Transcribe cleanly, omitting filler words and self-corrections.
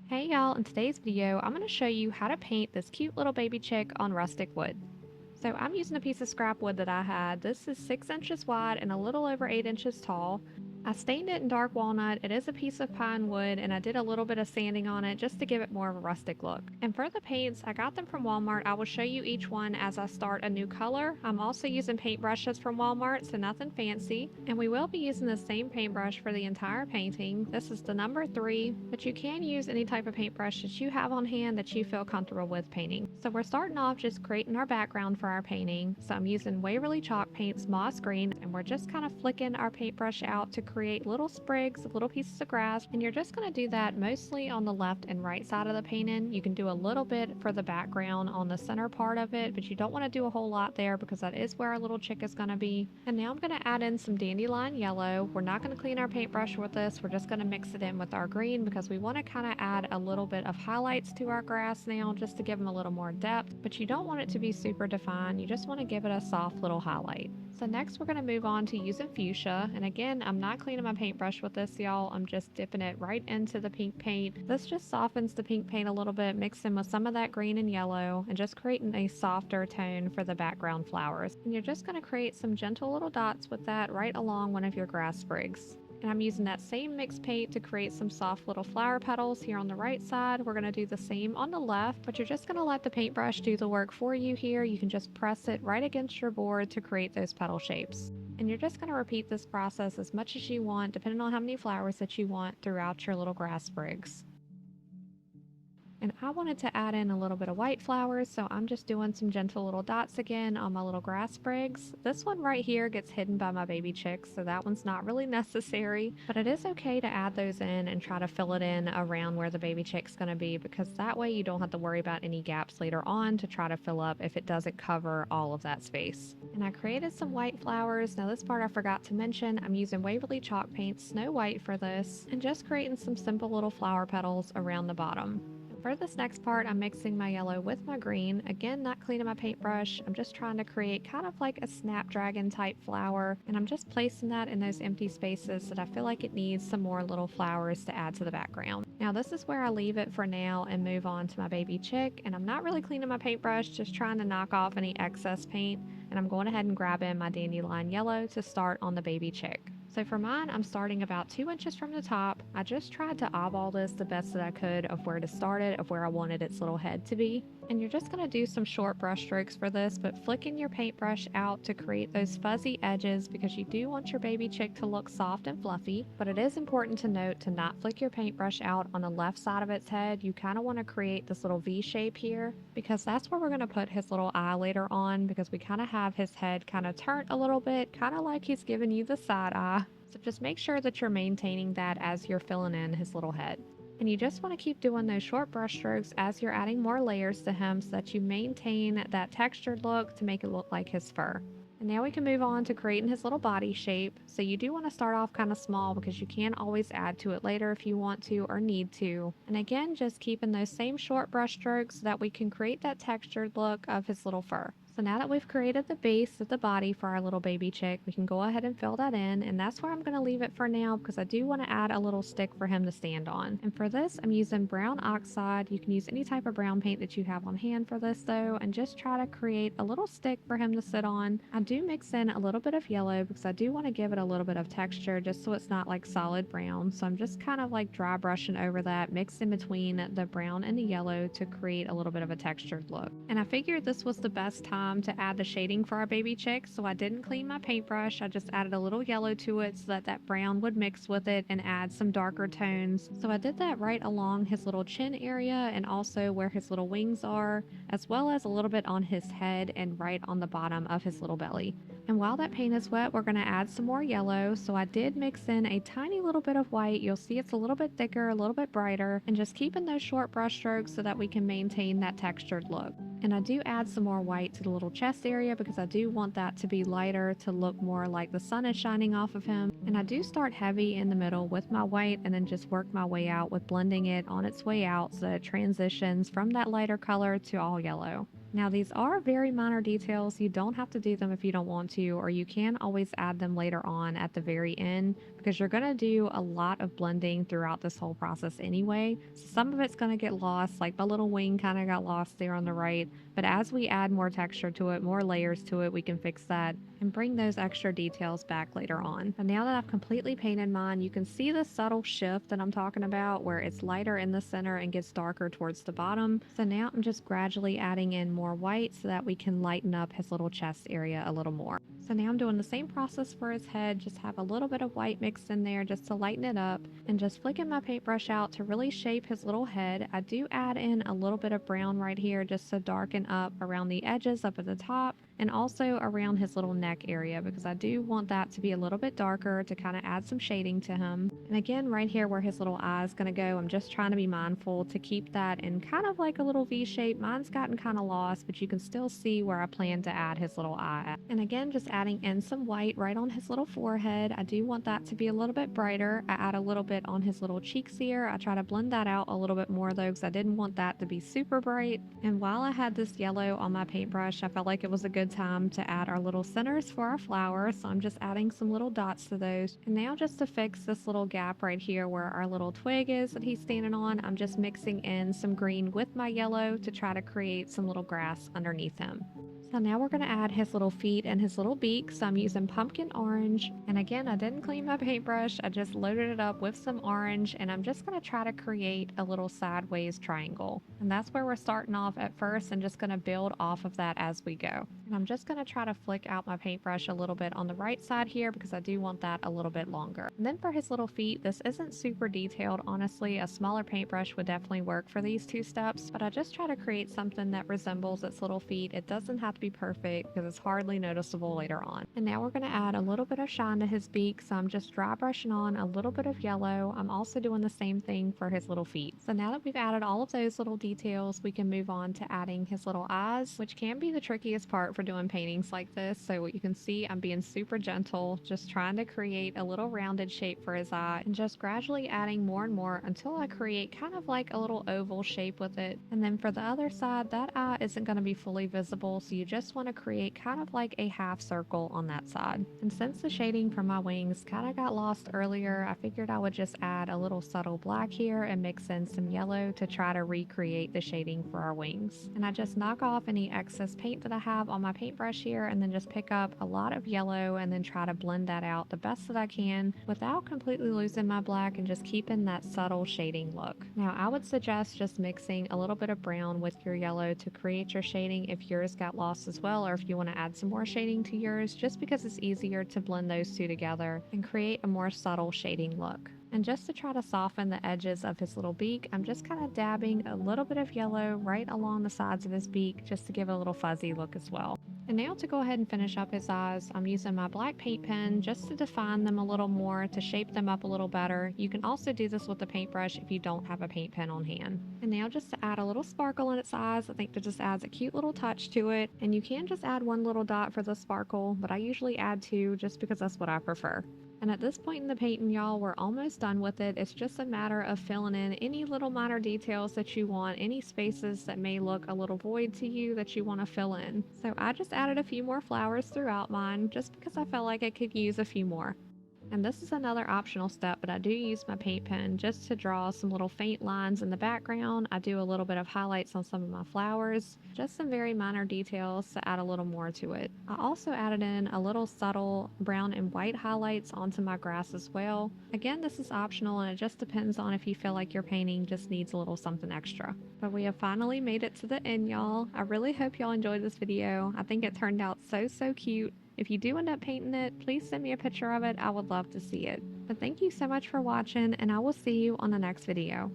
Hey y'all, in today's video, I'm going to show you how to paint this cute little baby chick on rustic wood. So I'm using a piece of scrap wood that I had. This is 6 inches wide and a little over 8 inches tall. I stained it in dark walnut. It is a piece of pine wood and I did a little bit of sanding on it just to give it more of a rustic look. And for the paints, I got them from Walmart. I will show you each one as I start a new color. I'm also using paintbrushes from Walmart, so nothing fancy. And we will be using the same paintbrush for the entire painting. This is the number 3, but you can use any type of paintbrush that you have on hand that you feel comfortable with painting. So we're starting off just creating our background for our painting. So I'm using Waverly chalk paints moss green, and we're just kind of flicking our paintbrush out to create little sprigs of little pieces of grass. And you're just going to do that mostly on the left and right side of the painting. You can do a little bit for the background on the center part of it, but you don't want to do a whole lot there because that is where our little chick is going to be. And now I'm going to add in some dandelion yellow. We're not going to clean our paintbrush with this. We're just going to mix it in with our green because we want to kind of add a little bit of highlights to our grass now just to give them a little more depth, but you don't want it to be super defined. You just want to give it a soft little highlight. So next we're going to move on to using fuchsia, and again, I'm not cleaning my paintbrush with this, y'all. I'm just dipping it right into the pink paint. This just softens the pink paint a little bit, mixing with some of that green and yellow and just creating a softer tone for the background flowers. And you're just going to create some gentle little dots with that right along one of your grass sprigs. And I'm using that same mixed paint to create some soft little flower petals here on the right side. We're going to do the same on the left, but you're just going to let the paintbrush do the work for you here. You can just press it right against your board to create those petal shapes. And you're just going to repeat this process as much as you want, depending on how many flowers that you want throughout your little grass sprigs. And I wanted to add in a little bit of white flowers, so I'm just doing some gentle little dots again on my little grass sprigs. This one right here gets hidden by my baby chicks, so that one's not really necessary, but it is okay to add those in and try to fill it in around where the baby chick's going to be, because that way you don't have to worry about any gaps later on to try to fill up if it doesn't cover all of that space. And I created some white flowers. Now this part I forgot to mention, I'm using Waverly chalk paint Snow White for this, and just creating some simple little flower petals around the bottom. For this next part, I'm mixing my yellow with my green. Again, not cleaning my paintbrush. I'm just trying to create kind of like a snapdragon type flower, and I'm just placing that in those empty spaces that I feel like it needs some more little flowers to add to the background. Now this is where I leave it for now and move on to my baby chick, and I'm not really cleaning my paintbrush, just trying to knock off any excess paint, and I'm going ahead and grabbing my dandelion yellow to start on the baby chick. So for mine, I'm starting about 2 inches from the top. I just tried to eyeball this the best that I could of where to start it, of where I wanted its little head to be. And you're just going to do some short brush strokes for this, but flicking your paintbrush out to create those fuzzy edges because you do want your baby chick to look soft and fluffy. But it is important to note to not flick your paintbrush out on the left side of its head. You kind of want to create this little V shape here because that's where we're going to put his little eye later on, because we kind of have his head kind of turned a little bit, kind of like he's giving you the side eye. So just make sure that you're maintaining that as you're filling in his little head. And you just want to keep doing those short brush strokes as you're adding more layers to him so that you maintain that textured look to make it look like his fur. And now we can move on to creating his little body shape. So you do want to start off kind of small because you can always add to it later if you want to or need to. And again, just keeping those same short brush strokes so that we can create that textured look of his little fur. So now that we've created the base of the body for our little baby chick, we can go ahead and fill that in, and that's where I'm going to leave it for now because I do want to add a little stick for him to stand on. And for this, I'm using brown oxide. You can use any type of brown paint that you have on hand for this though, and just try to create a little stick for him to sit on. I do mix in a little bit of yellow because I do want to give it a little bit of texture just so it's not like solid brown. So I'm just kind of like dry brushing over that, mixed in between the brown and the yellow to create a little bit of a textured look. And I figured this was the best time to add the shading for our baby chick, so I didn't clean my paintbrush. I just added a little yellow to it so that that brown would mix with it and add some darker tones. So I did that right along his little chin area and also where his little wings are, as well as a little bit on his head and right on the bottom of his little belly. And while that paint is wet, we're going to add some more yellow. So I did mix in a tiny little bit of white. You'll see it's a little bit thicker, a little bit brighter, and just keeping those short brush strokes so that we can maintain that textured look. And I do add some more white to the little chest area because I do want that to be lighter to look more like the sun is shining off of him. And I do start heavy in the middle with my white and then just work my way out with blending it on its way out so that it transitions from that lighter color to all yellow. Now, these are very minor details. You don't have to do them if you don't want to, or you can always add them later on at the very end because you're going to do a lot of blending throughout this whole process anyway. So some of it's going to get lost, like my little wing kind of got lost there on the right. But as we add more texture to it, more layers to it, we can fix that and bring those extra details back later on. But now that I've completely painted mine, you can see the subtle shift that I'm talking about where it's lighter in the center and gets darker towards the bottom. So now I'm just gradually adding in more white so that we can lighten up his little chest area a little more. So now I'm doing the same process for his head, just have a little bit of white mixed in there just to lighten it up and just flicking my paintbrush out to really shape his little head. I do add in a little bit of brown right here just to darken up around the edges up at the top and also around his little neck area because I do want that to be a little bit darker to kind of add some shading to him. And again, right here where his little eye is going to go, I'm just trying to be mindful to keep that in kind of like a little V shape. Mine's gotten kind of lost, but you can still see where I plan to add his little eye at. And again, just adding in some white right on his little forehead. I do want that to be a little bit brighter. I add a little bit on his little cheeks here. I try to blend that out a little bit more though because I didn't want that to be super bright. And while I had this yellow on my paintbrush, I felt like it was a good time to add our little centers for our flowers. So I'm just adding some little dots to those. And now just to fix this little gap right here where our little twig is that he's standing on, I'm just mixing in some green with my yellow to try to create some little grass underneath him. So now we're going to add his little feet and his little beak. So I'm using pumpkin orange. And again, I didn't clean my paintbrush. I just loaded it up with some orange and I'm just going to try to create a little sideways triangle. And that's where we're starting off at first and just going to build off of that as we go. And I'm just going to try to flick out my paintbrush a little bit on the right side here because I do want that a little bit longer. And then for his little feet, this isn't super detailed. Honestly, a smaller paintbrush would definitely work for these two steps, but I just try to create something that resembles its little feet. It doesn't have to be perfect because it's hardly noticeable later on. And now we're going to add a little bit of shine to his beak, so I'm just dry brushing on a little bit of yellow. I'm also doing the same thing for his little feet. So now that we've added all of those little details, we can move on to adding his little eyes, which can be the trickiest part for doing paintings like this. So you can see I'm being super gentle, just trying to create a little rounded shape for his eye and just gradually adding more and more until I create kind of like a little oval shape with it. And then for the other side, that eye isn't going to be fully visible, so you just want to create kind of like a half circle on that side. And since the shading from my wings kind of got lost earlier, I figured I would just add a little subtle black here and mix in some yellow to try to recreate the shading for our wings. And I just knock off any excess paint that I have on my paintbrush here and then just pick up a lot of yellow and then try to blend that out the best that I can without completely losing my black and just keeping that subtle shading look. Now I would suggest just mixing a little bit of brown with your yellow to create your shading if yours got lost as well, or if you want to add some more shading to yours, just because it's easier to blend those two together and create a more subtle shading look. And just to try to soften the edges of his little beak, I'm just kind of dabbing a little bit of yellow right along the sides of his beak just to give it a little fuzzy look as well. And now to go ahead and finish up his eyes, I'm using my black paint pen just to define them a little more, to shape them up a little better. You can also do this with a paintbrush if you don't have a paint pen on hand. And now just to add a little sparkle in its eyes, I think that just adds a cute little touch to it. And you can just add one little dot for the sparkle, but I usually add two just because that's what I prefer. And at this point in the painting, y'all, we're almost done with it. It's just a matter of filling in any little minor details that you want, any spaces that may look a little void to you that you want to fill in. So I just added a few more flowers throughout mine just because I felt like I could use a few more. And this is another optional step, but I do use my paint pen just to draw some little faint lines in the background. I do a little bit of highlights on some of my flowers, just some very minor details to add a little more to it. I also added in a little subtle brown and white highlights onto my grass as well. Again, this is optional and it just depends on if you feel like your painting just needs a little something extra. But we have finally made it to the end, y'all. I really hope y'all enjoyed this video. I think it turned out so cute. If you do end up painting it, please send me a picture of it. I would love to see it. But thank you so much for watching, and I will see you on the next video.